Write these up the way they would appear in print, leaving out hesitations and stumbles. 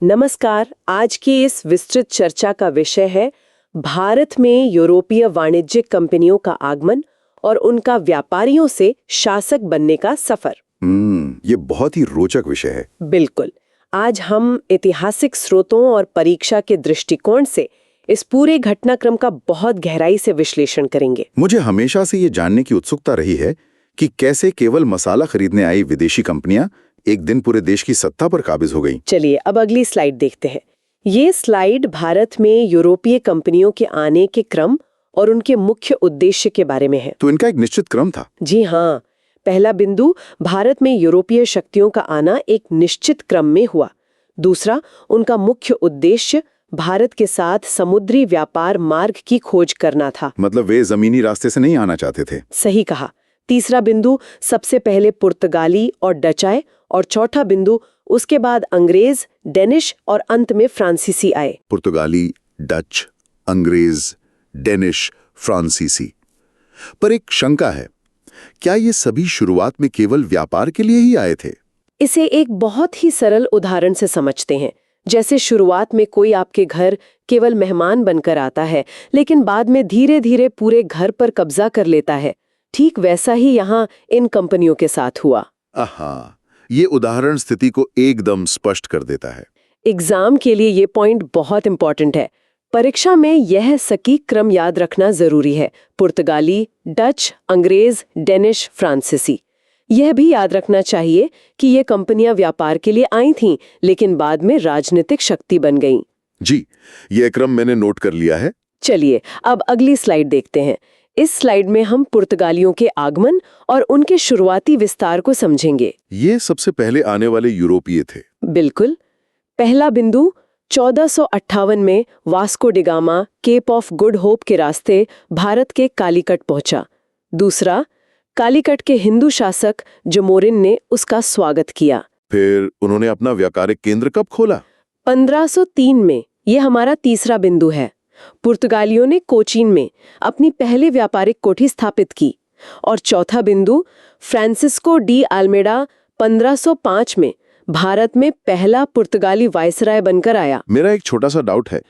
नमस्कार। आज की इस विस्तृत चर्चा का विषय है भारत में यूरोपीय वाणिज्यिक कंपनियों का आगमन और उनका व्यापारियों से शासक बनने का सफर। ये बहुत ही रोचक विषय है। बिल्कुल। आज हम ऐतिहासिक स्रोतों और परीक्षा के दृष्टिकोण से इस पूरे घटनाक्रम का बहुत गहराई से विश्लेषण करेंगे। मुझे हमेशा से ये जानने की उत्सुकता रही है कि कैसे केवल मसाला खरीदने आई विदेशी कंपनियां एक दिन पूरे देश की सत्ता पर काबिज हो गईं। चलिए अब अगली स्लाइड देखते हैं। ये स्लाइड भारत में यूरोपीय कंपनियों के आने के क्रम और उनके मुख्य उद्देश्य के बारे में है। तो इनका एक निश्चित क्रम था। जी हाँ। पहला बिंदु, भारत में यूरोपीय शक्तियों का आना एक निश्चित क्रम में हुआ। दूसरा, उनका मुख्य उद्देश्य भारत के साथ समुद्री व्यापार मार्ग की खोज करना था। मतलब वे जमीनी रास्ते से नहीं आना चाहते थे। सही कहा। तीसरा बिंदु, सबसे पहले पुर्तगाली और डच आए, और चौथा बिंदु, उसके बाद अंग्रेज, डेनिश और अंत में फ्रांसीसी आए। पुर्तगाली, डच, अंग्रेज, डेनिश, फ्रांसीसी। पर एक शंका है, क्या ये सभी शुरुआत में केवल व्यापार के लिए ही आए थे? इसे एक बहुत ही सरल उदाहरण से समझते हैं। जैसे शुरुआत में कोई आपके घर केवल मेहमान बनकर आता है, लेकिन बाद में धीरे धीरे पूरे घर पर कब्जा कर लेता है। ठीक वैसा ही यहाँ इन कंपनियों के साथ हुआ। आहा, ये उदाहरण स्थिति को एकदम स्पष्ट कर देता है। एग्जाम के लिए ये पॉइंट बहुत इंपॉर्टेंट है। परीक्षा में यह सटीक क्रम याद रखना जरूरी है। पुर्तगाली, डच, अंग्रेज, डेनिश, फ्रांसीसी। यह भी याद रखना चाहिए कि ये कंपनियां व्यापार के लिए आई थीं, लेकिन बाद में राजनीतिक शक्ति बन गईं। जी, ये क्रम मैंने नोट कर लिया है। चलिए अब अगली स्लाइड देखते हैं। इस स्लाइड में हम पुर्तगालियों के आगमन और उनके शुरुआती विस्तार को समझेंगे। ये सबसे पहले आने वाले यूरोपीय थे। बिल्कुल। पहला बिंदु, 1458 में Vasco da Gama Cape of Good Hope के रास्ते भारत के कालीकट पहुंचा। दूसरा, कालीकट के हिंदू शासक जमोरिन ने उसका स्वागत किया। फिर उन्होंने अपना व्यापारिक केंद्र कब खोला? 1503 में। यह हमारा तीसरा बिंदु है। पुर्तगालियों ने कोचीन में अपनी पहली व्यापारिक कोठी स्थापित की। और चौथा बिंदु, फ्रांसिस्को डी अल्मेडा 1505 में भारत में पहला पुर्तगाली वायसराय बनकर आया। मेरा एक छोटा सा डाउट है,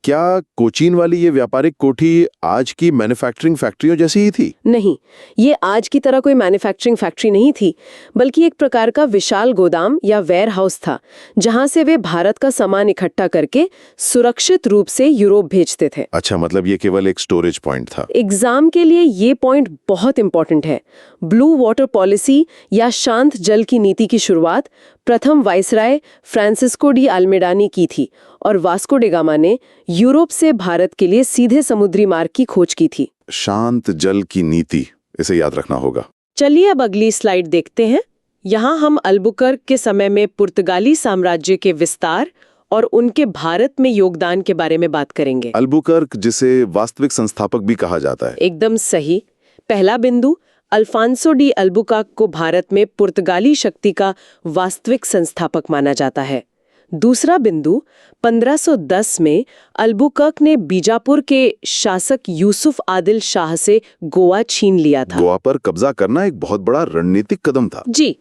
क्या कोचीन वाली ये व्यापारिक कोठी आज की मैन्युफैक्चरिंग फैक्ट्रियों जैसी ही थी? नहीं, ये आज की तरह कोई मैन्युफैक्चरिंग फैक्ट्री नहीं थी, बल्कि एक प्रकार का विशाल गोदाम या वेयर हाउस था, जहां से वे भारत का सामान इकट्ठा करके सुरक्षित रूप से यूरोप भेजते थे। अच्छा, मतलब ये केवल एक स्टोरेज पॉइंट था। एग्जाम के लिए ये पॉइंट बहुत इंपॉर्टेंट है। ब्लू वाटर पॉलिसी या शांत जल की नीति की शुरुआत प्रथम वायसराय फ्रांसिस्को डी अल्मेडा ने की थी, और वास्को डी गामा ने यूरोप से भारत के लिए सीधे समुद्री मार्ग की खोज की थी। शांत जल की नीति, इसे याद रखना होगा। चलिए अब अगली स्लाइड देखते हैं। यहाँ हम अल्बुकर्क के समय में पुर्तगाली साम्राज्य के विस्तार और उनके भारत में योगदान के बारे में बात करेंगे। अल्बुकर्क, जिसे वास्तविक संस्थापक भी कहा जाता है। एकदम सही। पहला बिंदु, अल्फांसो डी अल्बुकर्क को भारत में पुर्तगाली शक्ति का वास्तविक संस्थापक माना जाता है। दूसरा बिंदु, 1510 में अल्बुकर्क ने बीजापुर के शासक यूसुफ आदिल शाह से गोवा छीन लिया था। गोवा पर कब्जा करना एक बहुत बड़ा रणनीतिक कदम था। जी।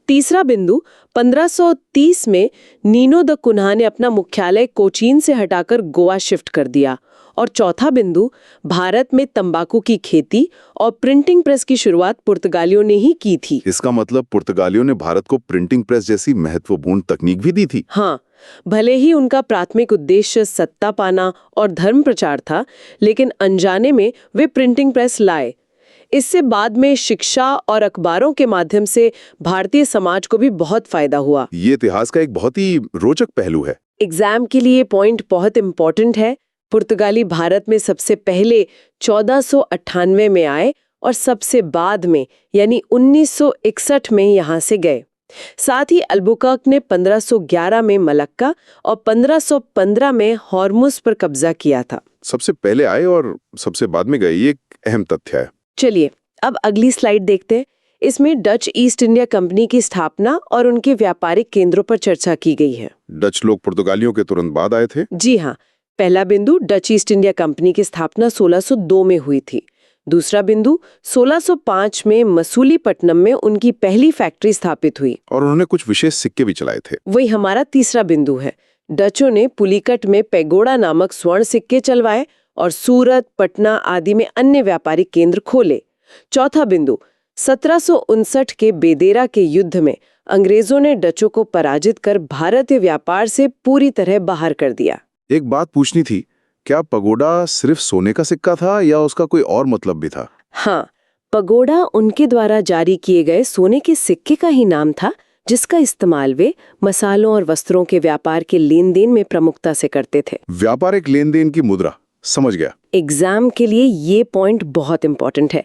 तीसरा बिंदु, 1530 में नीनो द कुन्हा ने अपना मुख्यालय कोचीन से हटाकर गोवा शिफ्ट कर दिया। और चौथा बिंदु, भारत में तंबाकू की खेती और प्रिंटिंग प्रेस की शुरुआत पुर्तगालियों ने ही की थी। इसका मतलब पुर्तगालियों ने भारत को प्रिंटिंग प्रेस जैसी महत्वपूर्ण तकनीक भी दी थी। हाँ, भले ही उनका प्राथमिक उद्देश्य सत्ता पाना और धर्म प्रचार था, लेकिन अनजाने में वे प्रिंटिंग प्रेस लाए। इससे बाद में शिक्षा और अखबारों के माध्यम से भारतीय समाज को भी बहुत फायदा हुआ। ये इतिहास का एक बहुत ही रोचक पहलू है। एग्जाम के लिए पॉइंट बहुत इंपॉर्टेंट है। पुर्तगाली भारत में सबसे पहले 1498 में आए और सबसे बाद में यानी 1961 में यहाँ से गए। साथ ही अल्बुकर्क ने 1511 में मलक्का और 1515 में हॉर्मुज पर कब्जा किया था। सबसे पहले आए और सबसे बाद में गए, ये एक अहम तथ्य है। चलिए अब अगली स्लाइड देखते हैं। इसमें डच ईस्ट इंडिया कंपनी की स्थापना और उनके व्यापारिक केंद्रों पर चर्चा की गई है। डच लोग पुर्तगालियों के तुरंत बाद आए थे। जी हाँ। पहला बिंदु, डच ईस्ट इंडिया कंपनी की स्थापना 1602 में हुई थी। दूसरा बिंदु, 1605 में मसूलीपट्टनम में उनकी पहली फैक्ट्री स्थापित हुई और उन्होंने कुछ विशेष सिक्के भी चलाए थे। वही हमारा तीसरा बिंदु है। डचों ने पुलिकट में पेगोड़ा नामक स्वर्ण सिक्के चलवाए और सूरत, पटना आदि में अन्य व्यापारिक केंद्र खोले। चौथा बिंदु, 1759 के बेदेरा के युद्ध में अंग्रेजों ने डचों को पराजित कर भारतीय व्यापार से पूरी तरह बाहर कर दिया। एक बात पूछनी थी, क्या पगोडा सिर्फ सोने का सिक्का था या उसका कोई और मतलब भी था? हाँ, पगोडा उनके द्वारा जारी किए गए सोने के सिक्के का ही नाम था, जिसका इस्तेमाल वे मसालों और वस्त्रों के व्यापार के लेन देन में प्रमुखता से करते थे। व्यापारिक लेन देन की मुद्रा, समझ गया। एग्जाम के लिए ये पॉइंट बहुत इंपॉर्टेंट है।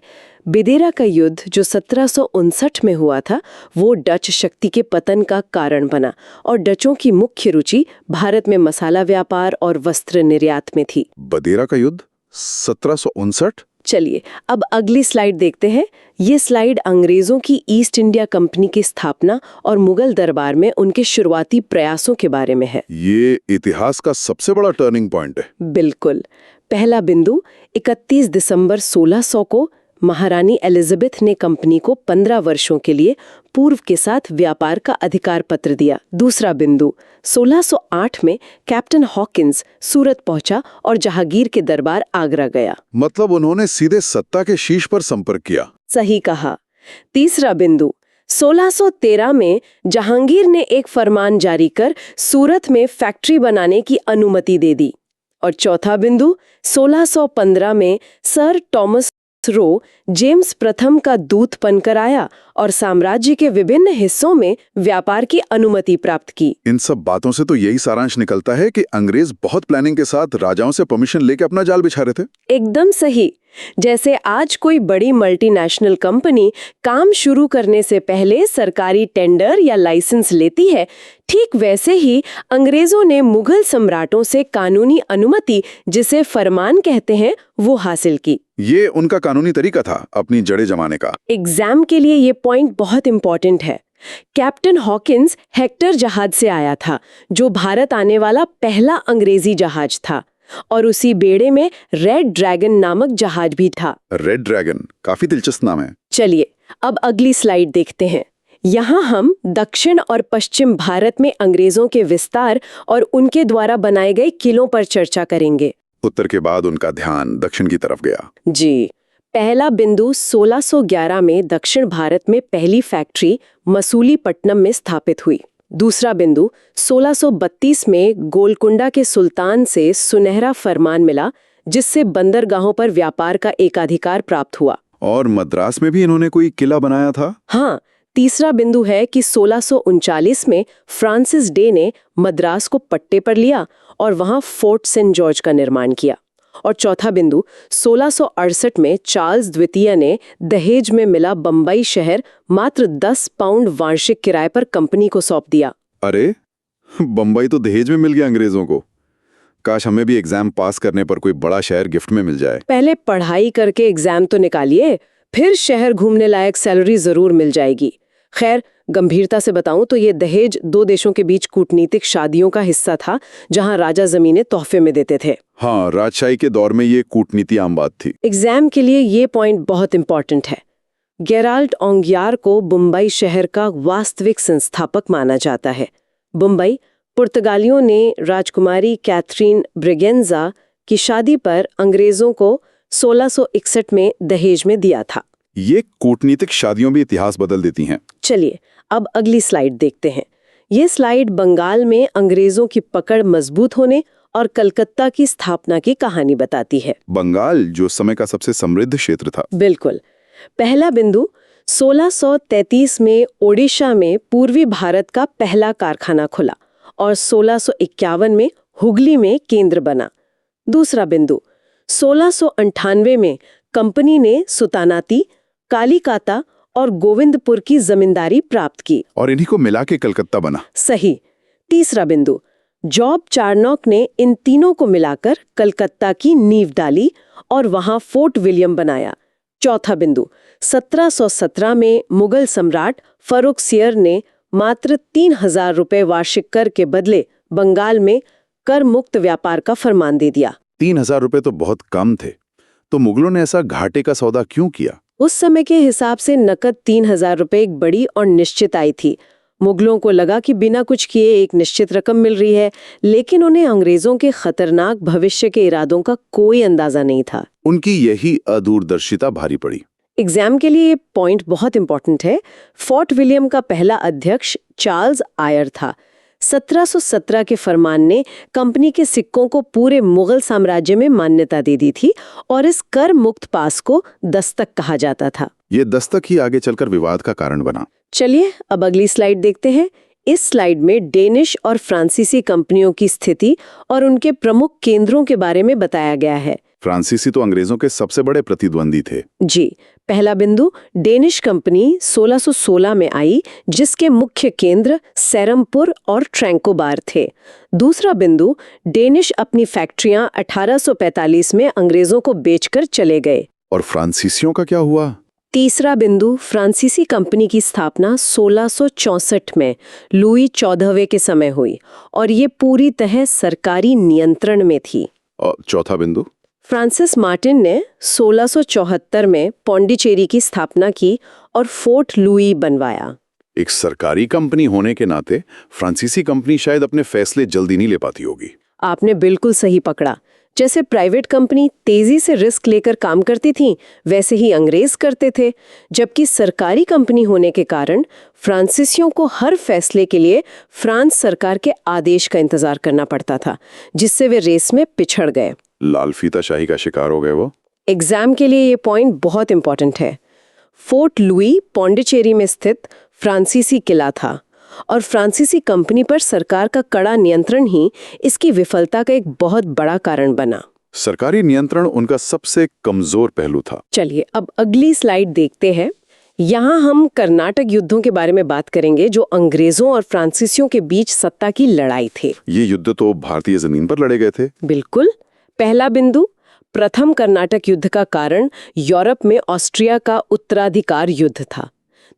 बेदेरा का युद्ध जो 1759 में हुआ था, वो डच शक्ति के पतन का कारण बना और डचों की मुख्य रुचि भारत में मसाला व्यापार और वस्त्र निर्यात में थी। बदेरा का युद्ध 1759? चलिए अब अगली स्लाइड देखते हैं। ये स्लाइड अंग्रेजों की ईस्ट इंडिया कंपनी की स्थापना और मुगल दरबार में उनके शुरुआती प्रयासों के बारे में है। ये इतिहास का सबसे बड़ा टर्निंग पॉइंट है। बिल्कुल। पहला बिंदु, 31 दिसंबर 1600 को महारानी एलिजाबेथ ने कंपनी को 15 वर्षों के लिए पूर्व के साथ व्यापार का अधिकार पत्र दिया। दूसरा बिंदु, 1608 में कैप्टन हॉकिंस सूरत पहुंचा और जहांगीर के दरबार आगरा गया। मतलब उन्होंने सीधे सत्ता के शीर्ष पर संपर्क किया। सही कहा। तीसरा बिंदु, 1613 में जहांगीर ने एक फरमान जारी कर सूरत में फैक्ट्री बनाने की अनुमति दे दी। और चौथा बिंदु, 1615 में सर टॉमस रो जेम्स प्रथम का दूत बनकर आया और साम्राज्य के विभिन्न हिस्सों में व्यापार की अनुमति प्राप्त की। इन सब बातों से तो यही सारांश निकलता है कि अंग्रेज बहुत प्लानिंग के साथ राजाओं से परमिशन लेके अपना जाल बिछा रहे थे। एकदम सही। जैसे आज कोई बड़ी मल्टीनेशनल कंपनी काम शुरू करने से पहले सरकारी टेंडर या लाइसेंस लेती है, ठीक वैसे ही अंग्रेजों ने मुगल सम्राटों से कानूनी अनुमति, जिसे फरमान कहते हैं, वो हासिल की। ये उनका कानूनी तरीका था अपनी जड़ें जमाने का। एग्जाम के लिए ये पॉइंट बहुत इंपॉर्टेंट है। कैप्टन हॉकिंस हेक्टर जहाज से आया था, जो भारत आने वाला पहला अंग्रेजी जहाज था, और उसी बेड़े में रेड ड्रैगन नामक जहाज भी था। रेड ड्रैगन, काफी दिलचस्प नाम है। चलिए अब अगली स्लाइड देखते हैं। यहाँ हम दक्षिण और पश्चिम भारत में अंग्रेजों के विस्तार और उनके द्वारा बनाए गए किलों पर चर्चा करेंगे। उत्तर के बाद उनका ध्यान दक्षिण की तरफ गया। जी। पहला बिंदु, 1611 में दक्षिण भारत में पहली फैक्ट्री मसूलीपट्टनम में स्थापित हुई। दूसरा बिंदु, 1632 में गोलकुंडा के सुल्तान से सुनहरा फरमान मिला, जिससे बंदरगाहों पर व्यापार का एकाधिकार प्राप्त हुआ। और मद्रास में भी इन्होंने कोई किला बनाया था? हाँ। तीसरा बिंदु है कि 1639 में फ्रांसिस डे ने मद्रास को पट्टे पर लिया और वहां फोर्ट सेंट जॉर्ज का निर्माण किया। और चौथा बिंदु, 1668 में चार्ल्स द्वितीय ने दहेज में मिला बंबई शहर मात्र 10 पाउंड वार्षिक किराए पर कंपनी को सौंप दिया। अरे, बंबई तो दहेज में मिल गया अंग्रेजों को। काश हमें भी एग्जाम पास करने पर कोई बड़ा शहर गिफ्ट में मिल जाए। पहले पढ़ाई करके एग्जाम तो निकालिए, फिर शहर घूमने लायक सैलरी जरूर मिल जाएगी। खैर, गंभीरता से बताऊं तो ये दहेज दो देशों के बीच कूटनीतिक शादियों का हिस्सा था, जहां राजा जमीनें तोहफे में देते थे। हाँ, राजशाही के दौर में ये कूटनीति आम बात थी। एग्जाम के लिए ये पॉइंट बहुत इंपॉर्टेंट है। गेराल्ड ओंगियार को मुंबई शहर का वास्तविक संस्थापक माना जाता है। मुंबई पुर्तगालियों ने राजकुमारी कैथरीन ब्रिगेंजा की शादी पर अंग्रेजों को 1661 में दहेज में दिया था। ये कूटनीतिक शादियों भी इतिहास बदल देती हैं। चलिए अब अगली स्लाइड देखते हैं। ये स्लाइड बंगाल में अंग्रेजों की पकड़ मजबूत होने और कलकत्ता की स्थापना की कहानी बताती है। बंगाल जो समय का सबसे समृद्ध क्षेत्र था। बिल्कुल। पहला बिंदु, 1633 में ओडिशा में पूर्वी भारत का पहला कारखाना खुला और 1651 में हुगली में केंद्र बना। दूसरा बिंदु, 1698 में कंपनी ने सुतानाती, कालीकाता और गोविंदपुर की जमींदारी प्राप्त की और इन्हीं को मिला के कलकत्ता बना। सही। तीसरा बिंदु, जॉब चार्नॉक ने इन तीनों को मिलाकर कलकत्ता की नींव डाली और वहां फोर्ट विलियम बनाया। चौथा बिंदु, 1717 में मुगल सम्राट फर्रुखसियर ने मात्र 3000 रुपए वार्षिक कर के बदले बंगाल में कर मुक्त व्यापार का फरमान दे दिया। 3000 रुपए तो बहुत कम थे, तो मुगलों ने ऐसा घाटे का सौदा क्यों किया? उस समय के हिसाब से नकद 3000 रुपए एक बड़ी और निश्चित आय थी। मुगलों को लगा कि बिना कुछ किए एक निश्चित रकम मिल रही है, लेकिन उन्हें अंग्रेजों के खतरनाक भविष्य के इरादों का कोई अंदाजा नहीं था। उनकी यही अदूरदर्शिता भारी पड़ी। एग्जाम के लिए ये पॉइंट बहुत इंपॉर्टेंट है। फोर्ट विलियम का पहला अध्यक्ष चार्ल्स आयर था। 1717 के फरमान ने कंपनी के सिक्कों को पूरे मुगल साम्राज्य में मान्यता दे दी थी और इस कर मुक्त पास को दस्तक कहा जाता था। ये दस्तक ही आगे चलकर विवाद का कारण बना। चलिए अब अगली स्लाइड देखते हैं। इस स्लाइड में डेनिश और फ्रांसीसी कंपनियों की स्थिति और उनके प्रमुख केंद्रों के बारे में बताया गया है। फ्रांसीसी तो अंग्रेजों के सबसे बड़े प्रतिद्वंदी थे। जी, पहला बिंदु, डेनिश कंपनी 1616 में आई, जिसके मुख्य केंद्र सेरमपुर और ट्रैंकोबार थे। दूसरा बिंदु, डेनिश अपनी फैक्ट्रियां 1845 में अंग्रेजों को बेचकर चले गए। और फ्रांसीसियों का क्या हुआ? तीसरा बिंदु, फ्रांसीसी कंपनी की स्थापना 1664 में लुई 14वें के समय हुई और ये पूरी तरह सरकारी नियंत्रण में थी। और चौथा बिंदु, फ्रांसिस मार्टिन ने 1674 में पौंडीचेरी की स्थापना की और फोर्ट लुई बनवाया। एक सरकारी कंपनी होने के नाते फ्रांसीसी कंपनी शायद अपने फैसले जल्दी नहीं ले पाती होगी। आपने बिल्कुल सही पकड़ा। जैसे प्राइवेट कंपनी तेजी से रिस्क लेकर काम करती थी, वैसे ही अंग्रेज करते थे, जबकि सरकारी कंपनी होने के कारण फ्रांसीसियों को हर फैसले के लिए फ्रांस सरकार के आदेश का इंतजार करना पड़ता था, जिससे वे रेस में पिछड़ गए। लाल फीताशाही का शिकार हो गए वो। एग्जाम के लिए ये पॉइंट बहुत इंपॉर्टेंट है। फोर्ट लुई पौंडीचेरी में स्थित फ्रांसीसी किला था और फ्रांसीसी कंपनी पर सरकार का कड़ा नियंत्रण ही इसकी विफलता का एक बहुत बड़ा कारण बना। सरकारी नियंत्रण उनका सबसे कमजोर पहलू था। चलिए अब अगली स्लाइड देखते हैं। यहाँ हम कर्नाटक युद्धों के बारे में बात करेंगे, जो अंग्रेजों और फ्रांसीसियों के बीच सत्ता की लड़ाई थे। ये युद्ध तो भारतीय जमीन पर लड़े गए थे। बिल्कुल। पहला बिंदु, प्रथम कर्नाटक युद्ध का कारण यूरोप में ऑस्ट्रिया का उत्तराधिकार युद्ध था।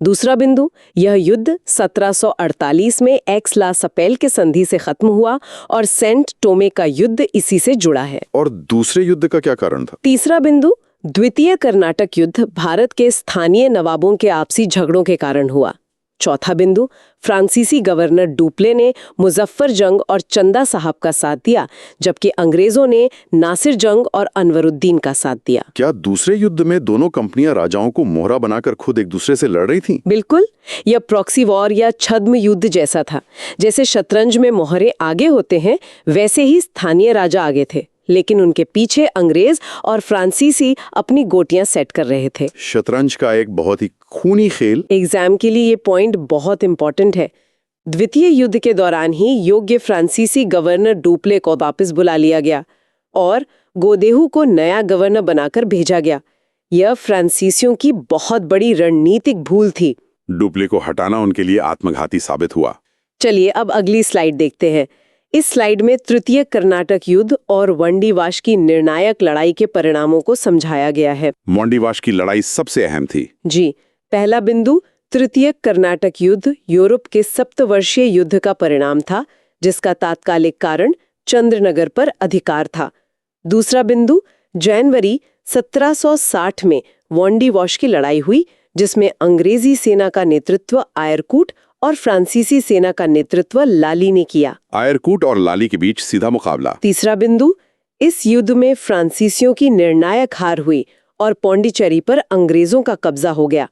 दूसरा बिंदु, यह युद्ध 1748 में एक्स ला सपेल के संधि से खत्म हुआ और सेंट टोमे का युद्ध इसी से जुड़ा है। और दूसरे युद्ध का क्या कारण था? तीसरा बिंदु, द्वितीय कर्नाटक युद्ध भारत के स्थानीय नवाबों के आपसी झगड़ों के कारण हुआ। चौथा बिंदु, फ्रांसीसी गवर्नर डुप्ले ने मुजफ्फर जंग और चंदा साहब का साथ दिया, जबकि अंग्रेजों ने नासिर जंग और अनवरुद्दीन का साथ दिया। क्या दूसरे युद्ध में दोनों कंपनियां राजाओं को मोहरा बनाकर खुद एक दूसरे से लड़ रही थीं? बिल्कुल, यह प्रॉक्सी वॉर या छद्म युद्ध जैसा था। जैसे शतरंज में मोहरे आगे होते हैं, वैसे ही स्थानीय राजा आगे थे, लेकिन उनके पीछे अंग्रेज और फ्रांसीसी अपनी गोटियां सेट कर रहे थे। शतरंज का एक बहुत ही खूनी खेल। एग्जाम के लिए ये पॉइंट बहुत इंपॉर्टेंट है। द्वितीय युद्ध के दौरान ही योग्य फ्रांसीसी गवर्नर डुप्ले को वापस बुला लिया गया और गोदेहू को नया गवर्नर बनाकर भेजा गया। यह फ्रांसीसियों की बहुत बड़ी रणनीतिक भूल थी। डुप्ले को हटाना उनके लिए आत्मघाती साबित हुआ। चलिए अब अगली स्लाइड देखते हैं। इस स्लाइड में तृतीय कर्नाटक युद्ध और वंडीवाश की निर्णायक लड़ाई के परिणामों को समझाया गया है। वंडीवाश की लड़ाई सबसे अहम थी। जी, पहला बिंदु, तृतीय कर्नाटक युद्ध यूरोप के सप्तवर्षीय युद्ध का परिणाम था, जिसका तात्कालिक कारण चंद्रनगर पर अधिकार था। दूसरा बिंदु, जनवरी 1760 में वंडीवाश की लड़ाई हुई, जिसमें अंग्रेजी सेना का नेतृत्व आयरकूट और फ्रांसीसी सेना का नेतृत्व लाली ने किया। आयरकूट और लाली के बीच सीधा मुकाबला। तीसरा बिंदु, इस युद्ध में फ्रांसीसियों की निर्णायक हार हुई और पौंडीचेरी पर अंग्रेजों का कब्जा हो गया।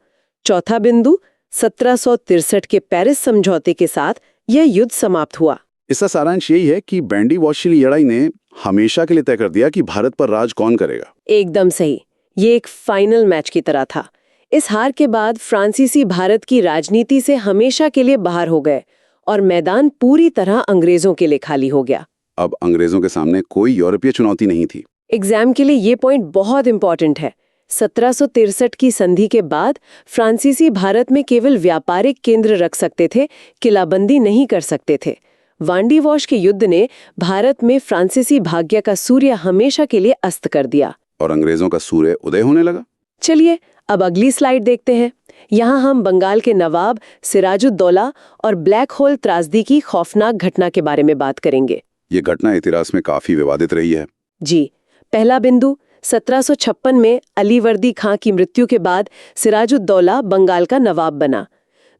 चौथा बिंदु, 1763 के पेरिस समझौते के साथ यह युद्ध समाप्त हुआ। इसका सारांश यही है कि वंडीवाश की लड़ाई ने हमेशा के लिए तय कर दिया कि भारत पर राज कौन करेगा। एकदम सही, ये एक फाइनल मैच की तरह था। इस हार के बाद फ्रांसीसी भारत की राजनीति से हमेशा के लिए बाहर हो गए और मैदान पूरी तरह अंग्रेजों के लिए खाली हो गया। अब अंग्रेजों के सामने कोई यूरोपीय चुनौती नहीं थी। एग्जाम के लिए ये पॉइंट बहुत इंपॉर्टेंट है। 1763 की संधि के बाद फ्रांसीसी भारत में केवल व्यापारिक केंद्र रख सकते थे, किलाबंदी नहीं कर सकते थे। वंडीवाश के युद्ध ने भारत में फ्रांसीसी भाग्य का सूर्य हमेशा के लिए अस्त कर दिया और अंग्रेजों का सूर्य उदय होने लगा। चलिए अब अगली स्लाइड देखते हैं। यहाँ हम बंगाल के नवाब सिराजुद्दौला और ब्लैक होल त्रासदी की खौफनाक घटना के बारे में बात करेंगे। ये घटना इतिहास में काफी विवादित रही है। जी, पहला बिंदु, 1756 में अलीवर्दी खां की मृत्यु के बाद सिराजुद्दौला बंगाल का नवाब बना।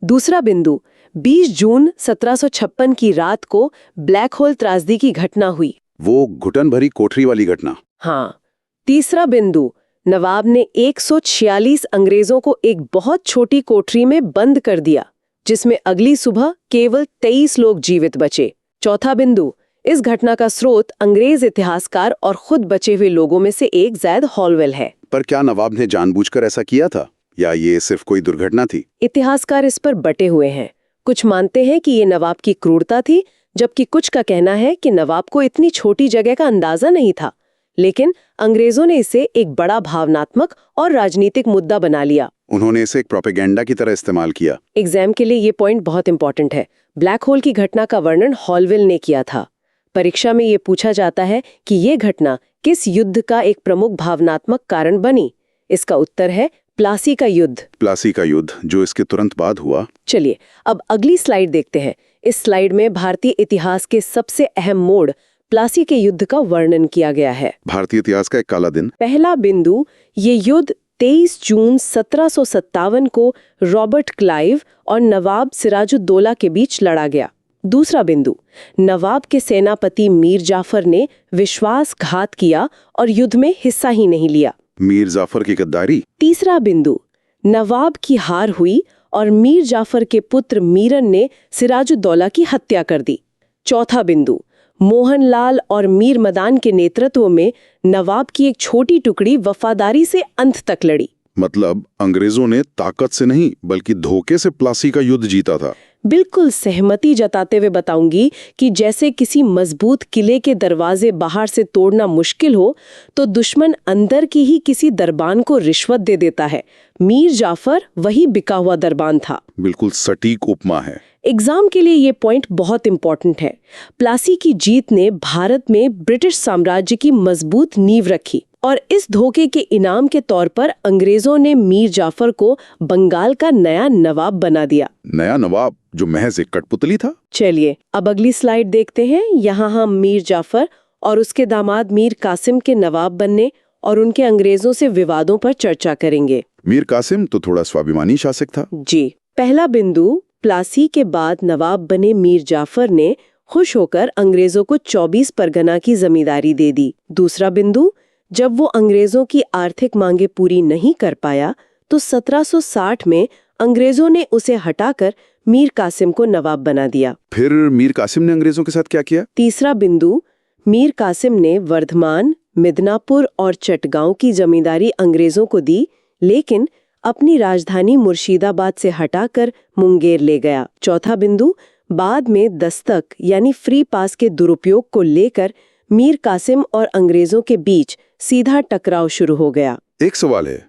दूसरा बिंदु, 20 जून 1756 की रात को ब्लैक होल त्रासदी की घटना हुई। वो घुटन भरी कोठरी वाली घटना। हाँ। तीसरा बिंदु, नवाब ने 146 अंग्रेजों को एक बहुत छोटी कोठरी में बंद कर दिया, जिसमें अगली सुबह केवल 23 लोग जीवित बचे। चौथा बिंदु, इस घटना का स्रोत अंग्रेज इतिहासकार और खुद बचे हुए लोगों में से एक ज़ैद हॉलवेल है। पर क्या नवाब ने जानबूझकर ऐसा किया था या ये सिर्फ कोई दुर्घटना थी? इतिहासकार इस पर बटे हुए हैं। कुछ मानते हैं कि ये नवाब की क्रूरता थी, जबकि कुछ का कहना है कि नवाब को इतनी छोटी जगह का अंदाजा नहीं था, लेकिन अंग्रेजों ने इसे एक बड़ा भावनात्मक और राजनीतिक मुद्दा बना लिया। उन्होंने इसे एक प्रोपेगेंडा की तरह इस्तेमाल किया। एग्जाम के लिए ये पॉइंट बहुत इंपॉर्टेंट है। ब्लैक होल की घटना का वर्णन हॉलवेल ने किया था। परीक्षा में ये पूछा जाता है कि ये घटना किस युद्ध का एक प्रमुख भावनात्मक कारण बनी। इसका उत्तर है प्लासी का युद्ध। प्लासी का युद्ध, जो इसके तुरंत बाद हुआ। चलिए अब अगली स्लाइड देखते हैं। इस स्लाइड में भारतीय इतिहास के सबसे अहम मोड़ प्लासी के युद्ध का वर्णन किया गया है। भारतीय इतिहास का एक काला दिन। पहला बिंदु, ये युद्ध 23 जून 1757 को रॉबर्ट क्लाइव और नवाब सिराजुद्दौला के बीच लड़ा गया। दूसरा बिंदु, नवाब के सेनापति मीर जाफर ने विश्वासघात किया और युद्ध में हिस्सा ही नहीं लिया। मीर जाफर की गद्दारी। तीसरा बिंदु, नवाब की हार हुई और मीर जाफर के पुत्र मीरन ने सिराजुद्दौला की हत्या कर दी। चौथा बिंदु, मोहनलाल और मीर मदान के नेतृत्व में नवाब की एक छोटी टुकड़ी वफादारी से अंत तक लड़ी। मतलब अंग्रेजों ने ताकत से नहीं बल्कि धोखे से प्लासी का युद्ध जीता था। बिल्कुल सहमति जताते हुए बताऊंगी कि जैसे किसी मजबूत किले के दरवाजे बाहर से तोड़ना मुश्किल हो, तो दुश्मन अंदर की ही किसी दरबान को रिश्वत दे देता है। मीर जाफर वही बिका हुआ दरबान था। बिल्कुल सटीक उपमा है। एग्जाम के लिए ये पॉइंट बहुत इंपॉर्टेंट है। प्लासी की जीत ने भारत में ब्रिटिश साम्राज्य की मजबूत नींव रखी और इस धोखे के इनाम के तौर पर अंग्रेजों ने मीर जाफर को बंगाल का नया नवाब बना दिया। नया नवाब जो महज एक कठपुतली था। चलिए अब अगली स्लाइड देखते हैं। यहाँ हम मीर जाफर और उसके दामाद मीर कासिम के नवाब बनने और उनके अंग्रेजों से विवादों पर चर्चा करेंगे। मीर कासिम तो थोड़ा स्वाभिमानी शासक था। जी। पहला बिंदु, प्लासी के बाद नवाब बने मीर जाफर ने खुश होकर अंग्रेजों को 24 परगना की जमींदारी दे दी। दूसरा बिंदु, जब वो अंग्रेजों की आर्थिक मांगे पूरी नहीं कर पाया तो 1760 में अंग्रेजों ने उसे हटाकर मीर कासिम को नवाब बना दिया। फिर मीर कासिम ने अंग्रेजों के साथ क्या किया? तीसरा बिंदु, मीर कासिम ने वर्धमान, मिदनापुर और चटगांव की जमींदारी अंग्रेजों को दी, लेकिन अपनी राजधानी मुर्शिदाबाद से हटाकर मुंगेर ले गया। चौथा बिंदु, बाद में दस्तक यानी फ्री पास के दुरुपयोग को लेकर मीर कासिम और अंग्रेजों के बीच सीधा टकराव शुरू हो गया। एक सवाल है,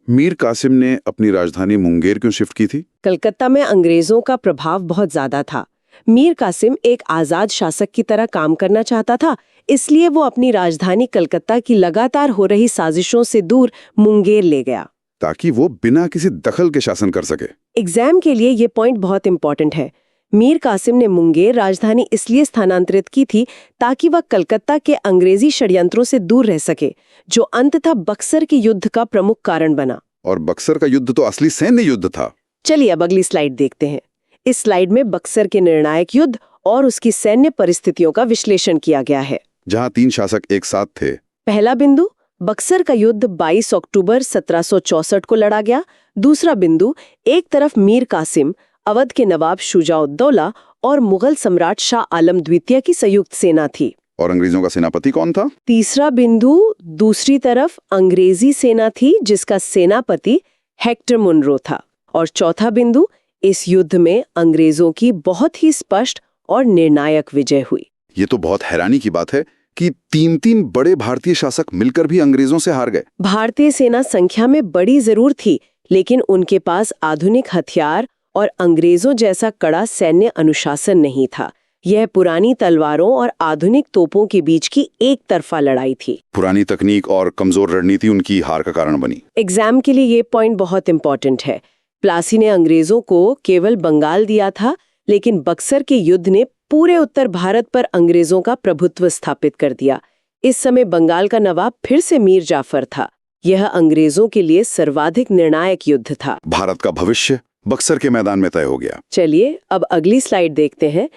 मीर कासिम ने अपनी राजधानी मुंगेर क्यों शिफ्ट की थी? कलकत्ता में अंग्रेजों का प्रभाव बहुत ज्यादा था। मीर कासिम एक आजाद शासक की तरह काम करना चाहता था, इसलिए वो अपनी राजधानी कलकत्ता की लगातार हो रही साजिशों से दूर मुंगेर ले गया, ताकि वो बिना किसी दखल के शासन कर सके। एग्जाम के लिए ये पॉइंट बहुत इंपॉर्टेंट है। मीर कासिम ने मुंगेर राजधानी इसलिए स्थानांतरित की थी ताकि वह कलकत्ता के अंग्रेजी षड्यंत्रों से दूर रह सके, जो अंततः बक्सर के युद्ध का प्रमुख कारण बना। और बक्सर का युद्ध तो असली सैन्य युद्ध था। चलिए अब अगली स्लाइड देखते हैं। इस स्लाइड में बक्सर के निर्णायक युद्ध और उसकी सैन्य परिस्थितियों का विश्लेषण किया गया है, जहां 3 शासक एक साथ थे। पहला बिंदु, बक्सर का युद्ध 22 अक्टूबर 1764 को लड़ा गया। दूसरा बिंदु, एक तरफ मीर कासिम, अवध के नवाब शुजाउद्दौला और मुगल सम्राट शाह आलम द्वितीय की संयुक्त सेना थी। और अंग्रेजों का सेनापति कौन था? तीसरा बिंदु, दूसरी तरफ अंग्रेजी सेना थी जिसका सेनापति हेक्टर मुनरो था। और चौथा बिंदु, इस युद्ध में अंग्रेजों की बहुत ही स्पष्ट और निर्णायक विजय हुई। ये तो बहुत हैरानी की बात है कि 3 बड़े भारतीय शासक मिलकर भी अंग्रेजों से हार गए। भारतीय सेना संख्या में बड़ी जरूर थी, लेकिन उनके पास आधुनिक हथियार और अंग्रेजों जैसा कड़ा सैन्य अनुशासन नहीं था। यह पुरानी तलवारों और आधुनिक तोपों के बीच की एक तरफा लड़ाई थी। पुरानी तकनीक और कमजोर रणनीति उनकी हार का कारण बनी। एग्जाम के लिए ये पॉइंट बहुत इंपॉर्टेंट है। प्लासी ने अंग्रेजों को केवल बंगाल दिया था, लेकिन बक्सर के युद्ध ने पूरे उत्तर भारत पर अंग्रेजों का प्रभुत्व स्थापित कर दिया। इस समय बंगाल का नवाब फिर से मीर जाफर था। यह अंग्रेजों के लिए सर्वाधिक निर्णायक युद्ध था। भारत का भविष्य बक्सर के मैदान में तय हो गया। चलिए अब अगली स्लाइड देखते हैं।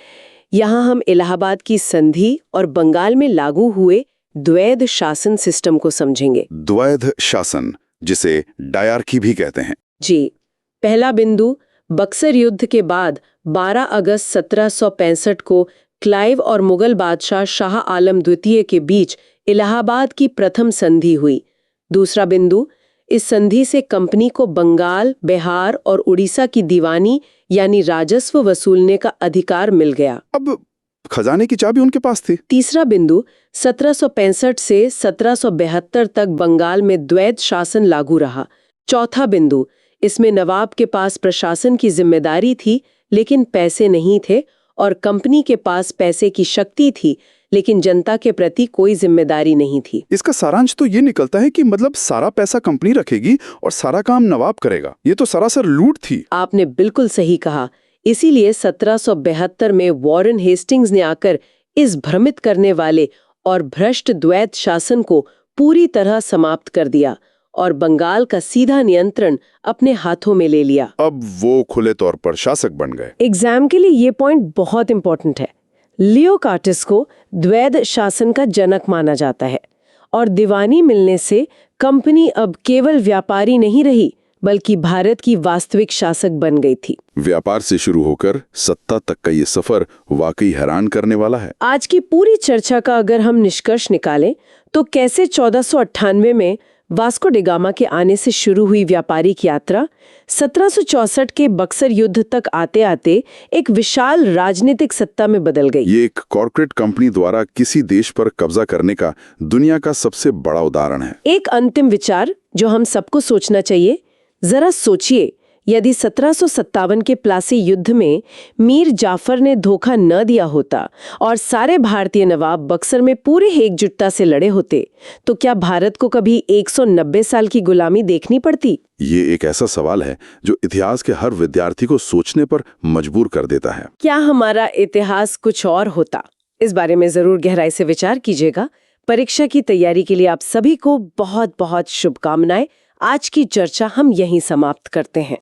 यहाँ हम इलाहाबाद की संधि और बंगाल में लागू हुए द्वैध शासन सिस्टम को समझेंगे। द्वैध शासन, जिसे डायरकी भी कहते हैं। जी, पहला बिंदु, बक्सर युद्ध के बाद 12 अगस्त 1765 को क्लाइव और मुगल बादशाह शाह आलम द्वितीय के बीच इलाहाबाद की प्रथम संधि हुई। दूसरा बिंदु, इस संधि से कंपनी को बंगाल, बिहार और उड़ीसा की दीवानी यानी राजस्व वसूलने का अधिकार मिल गया। अब खजाने की चाबी उनके पास थी। तीसरा बिंदु, 1765 से 1772 तक बंगाल में द्वैध शासन लागू रहा। चौथा बिंदु, इसमें नवाब के पास प्रशासन की जिम्मेदारी थी लेकिन पैसे नहीं थे, और कंपनी के पास पैसे की शक्ति थी लेकिन जनता के प्रति कोई जिम्मेदारी नहीं थी। इसका सारांश तो ये निकलता है कि मतलब सारा पैसा कंपनी रखेगी और सारा काम नवाब करेगा। ये तो सरासर लूट थी। आपने बिल्कुल सही कहा। इसीलिए 1772 में वॉरेन हेस्टिंग्स ने आकर इस भ्रमित करने वाले और भ्रष्ट द्वैध शासन को पूरी तरह समाप्त कर दिया और बंगाल का सीधा नियंत्रण अपने हाथों में ले लिया। अब वो खुले तौर पर शासक बन गए। एग्जाम के लिए ये पॉइंट बहुत इंपॉर्टेंट है। लियो कार्टिस को द्वैध शासन का जनक माना जाता है और दीवानी मिलने से कंपनी अब केवल व्यापारी नहीं रही बल्कि भारत की वास्तविक शासक बन गई थी। व्यापार से शुरू होकर सत्ता तक का ये सफर वाकई हैरान करने वाला है। आज की पूरी चर्चा का अगर हम निष्कर्ष निकालें तो कैसे 1498 में वास्को डी गामा के आने से शुरू हुई व्यापारिक यात्रा 1764 के बक्सर युद्ध तक आते आते एक विशाल राजनीतिक सत्ता में बदल गई। ये एक कॉर्पोरेट कंपनी द्वारा किसी देश पर कब्जा करने का दुनिया का सबसे बड़ा उदाहरण है। एक अंतिम विचार जो हम सबको सोचना चाहिए, जरा सोचिए, यदि 1757 के प्लासी युद्ध में मीर जाफर ने धोखा न दिया होता और सारे भारतीय नवाब बक्सर में पूरे एकजुटता से लड़े होते, तो क्या भारत को कभी 190 साल की गुलामी देखनी पड़ती? ये एक ऐसा सवाल है जो इतिहास के हर विद्यार्थी को सोचने पर मजबूर कर देता है। क्या हमारा इतिहास कुछ और होता? इस बारे में जरूर गहराई से विचार कीजिएगा। परीक्षा की तैयारी के लिए आप सभी को बहुत बहुत शुभकामनाएं। आज की चर्चा हम यहीं समाप्त करते हैं।